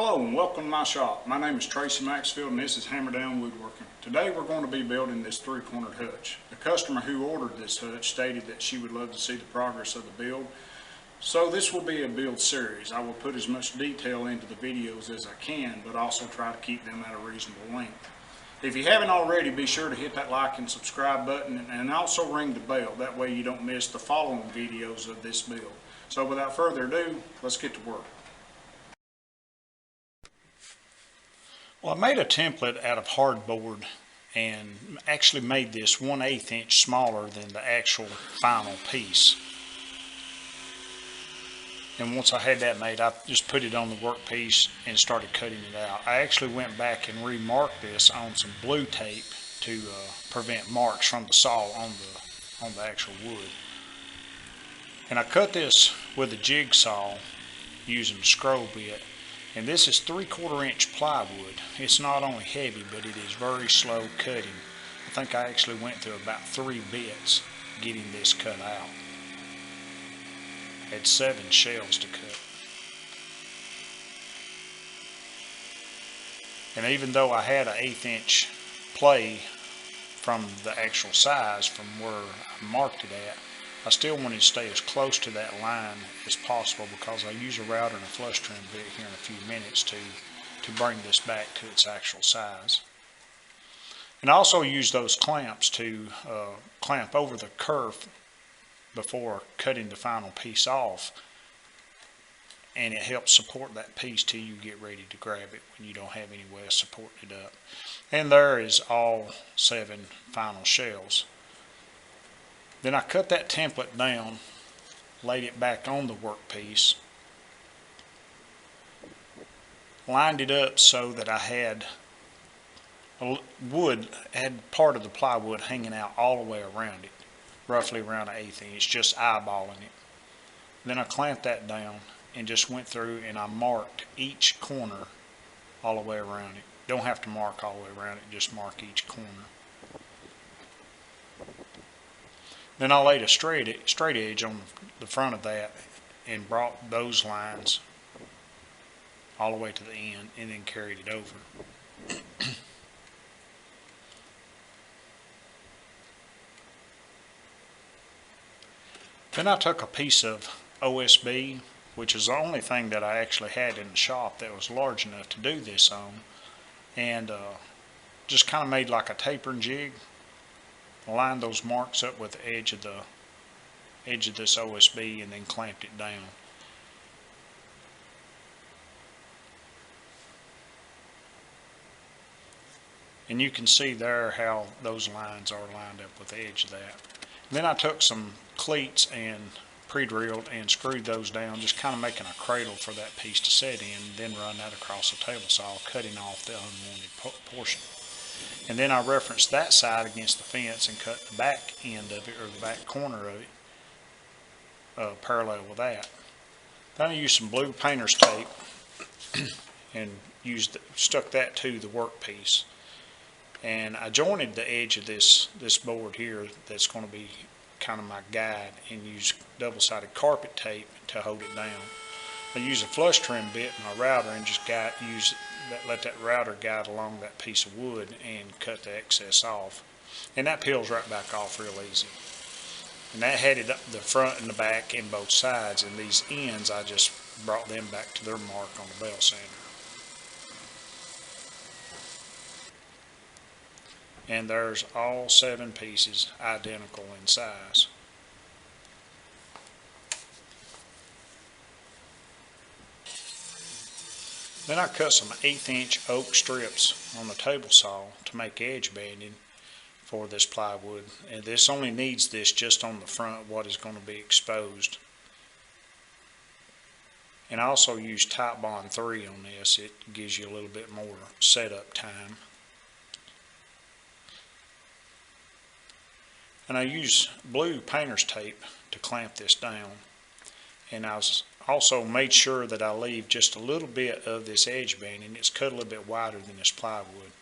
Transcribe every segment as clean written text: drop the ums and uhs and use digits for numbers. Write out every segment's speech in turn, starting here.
Hello and welcome to my shop. My name is Tracy Maxfield and this is Hammer Down Woodworking. Today we're going to be building this three-cornered hutch. The customer who ordered this hutch stated that she would love to see the progress of the build. So this will be a build series. I will put as much detail into the videos as I can, but also try to keep them at a reasonable length. If you haven't already, be sure to hit that like and subscribe button and also ring the bell. That way you don't miss the following videos of this build. So without further ado, let's get to work. Well, I made a template out of hardboard and actually made this 1/8 inch smaller than the actual final piece. And once I had that made, I just put it on the workpiece and started cutting it out. I actually went back and remarked this on some blue tape to prevent marks from the saw on the actual wood. And I cut this with a jigsaw using a scroll bit. And this is 3/4 inch plywood. It's not only heavy, but it is very slow cutting. I think I actually went through about 3 bits getting this cut out. Had 7 shells to cut. And even though I had an 1/8 inch play from the actual size from where I marked it at, I still wanted to stay as close to that line as possible because I use a router and a flush trim bit here in a few minutes to bring this back to its actual size. And I also use those clamps to clamp over the kerf before cutting the final piece off, and it helps support that piece till you get ready to grab it when you don't have any way of supporting it up. And there is all 7 final shells. Then I cut that template down, laid it back on the workpiece, lined it up so that I had part of the plywood hanging out all the way around it, roughly around 1/8 inch, just eyeballing it. Then I clamped that down and just went through and I marked each corner all the way around it. Don't have to mark all the way around it, just mark each corner. Then I laid a straight edge on the front of that and brought those lines all the way to the end and then carried it over. Then I took a piece of OSB, which is the only thing that I actually had in the shop that was large enough to do this on, and just kind of made like a tapering jig. Lined those marks up with the edge of this OSB and then clamped it down. And you can see there how those lines are lined up with the edge of that. And then I took some cleats and pre-drilled and screwed those down, just kind of making a cradle for that piece to set in, then run that across the table saw, cutting off the unwanted portion. And then I referenced that side against the fence and cut the back end of it, or the back corner of it, parallel with that. Then I used some blue painter's tape and stuck that to the workpiece. And I jointed the edge of this board here that's going to be kind of my guide, and used double-sided carpet tape to hold it down. I use a flush trim bit and my router and just let that router guide along that piece of wood and cut the excess off. And that peels right back off real easy. And that had it up the front and the back and both sides, and these ends I just brought them back to their mark on the belt sander. And there's all 7 pieces identical in size. Then I cut some 1/8 inch oak strips on the table saw to make edge banding for this plywood. And this only needs this just on the front, what is going to be exposed. And I also use Type Bond 3 on this. It gives you a little bit more setup time. And I use blue painter's tape to clamp this down. And I also made sure that I leave just a little bit of this edge banding. It's cut a little bit wider than this plywood.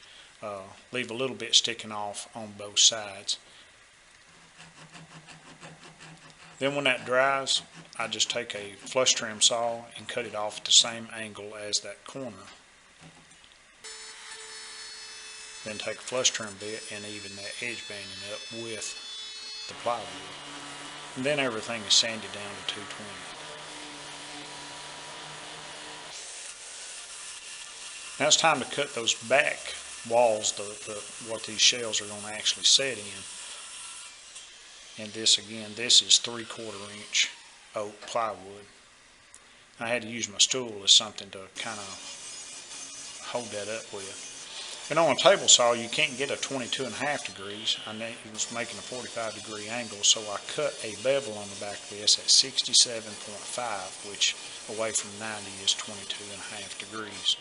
Leave a little bit sticking off on both sides. Then when that dries, I just take a flush trim saw and cut it off at the same angle as that corner. Then take a flush trim bit and even that edge banding up with the plywood. And then everything is sanded down to 220. Now it's time to cut those back walls, what these shelves are going to actually set in. And this again, this is 3/4 inch oak plywood. I had to use my stool as something to kind of hold that up with. And on a table saw, you can't get a 22.5 degrees. It was making a 45-degree angle, so I cut a bevel on the back of this at 67.5, which away from 90 is 22.5 degrees.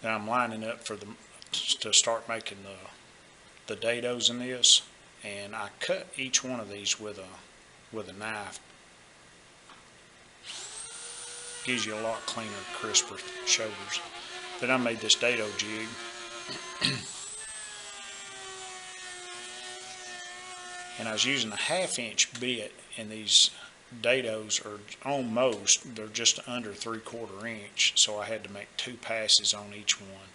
Now I'm lining up to start making the dados in this, and I cut each one of these with a knife. Gives you a lot cleaner, crisper shoulders. Then I made this dado jig. And I was using a 1/2 inch bit, and these dados are almost, they're just under 3/4 inch, so I had to make 2 passes on each one.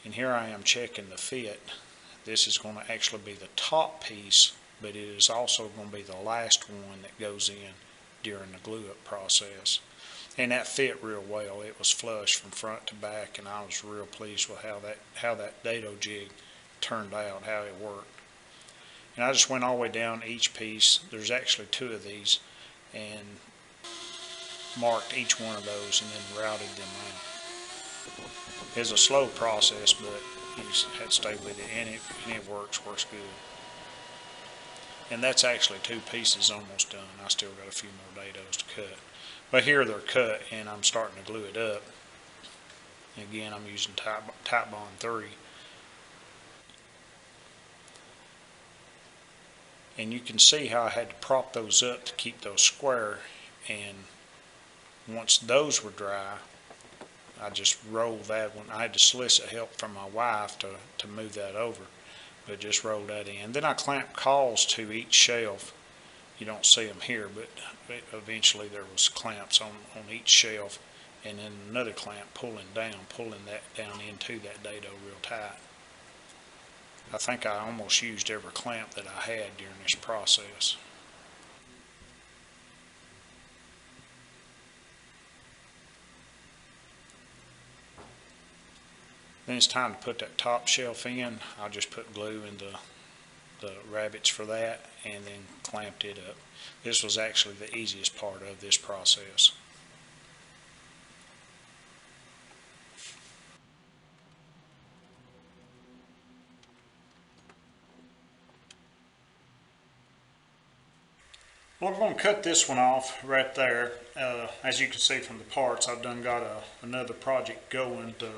And here I am checking the fit. This is going to actually be the top piece, but it is also going to be the last one that goes in during the glue up process. And that fit real well. It was flush from front to back, and I was real pleased with how that dado jig turned out, how it worked. And I just went all the way down each piece. There's actually 2 of these, and marked each one of those and then routed them out. It's a slow process, but you just had to stay with it, and it works good. And that's actually 2 pieces almost done. I still got a few more dados to cut. But here they're cut, and I'm starting to glue it up. Again, I'm using Titebond 3. And you can see how I had to prop those up to keep those square. And once those were dry, I just rolled that one. I had to solicit help from my wife to move that over. But just roll that in. Then I clamped cawls to each shelf. You don't see them here, but eventually there was clamps on each shelf, and then another clamp pulling that down into that dado real tight. I think I almost used every clamp that I had during this process. Then it's time to put that top shelf in. I just put glue in the rabbets for that, and then clamped it up. This was actually the easiest part of this process. Well, I'm going to cut this one off right there. As you can see from the parts, I've done got another project going. The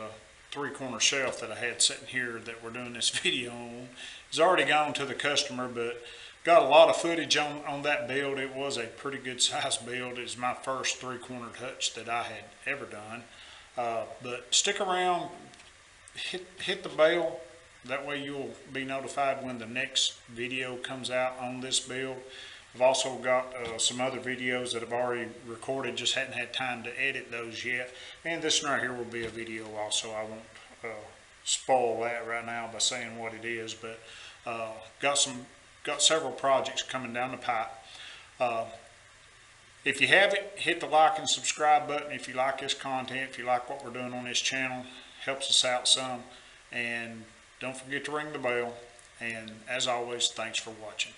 3-corner shelf that I had sitting here that we're doing this video on is already gone to the customer, but got a lot of footage on that build. It was a pretty good size build. It's my first 3-cornered hutch that I had ever done. But stick around, hit the bell. That way you'll be notified when the next video comes out on this build. I've also got some other videos that I've already recorded, just hadn't had time to edit those yet. And this one right here will be a video also. I won't spoil that right now by saying what it is, but got several projects coming down the pipe. If you haven't, hit the like and subscribe button if you like this content, if you like what we're doing on this channel. Helps us out some. And don't forget to ring the bell. And as always, thanks for watching.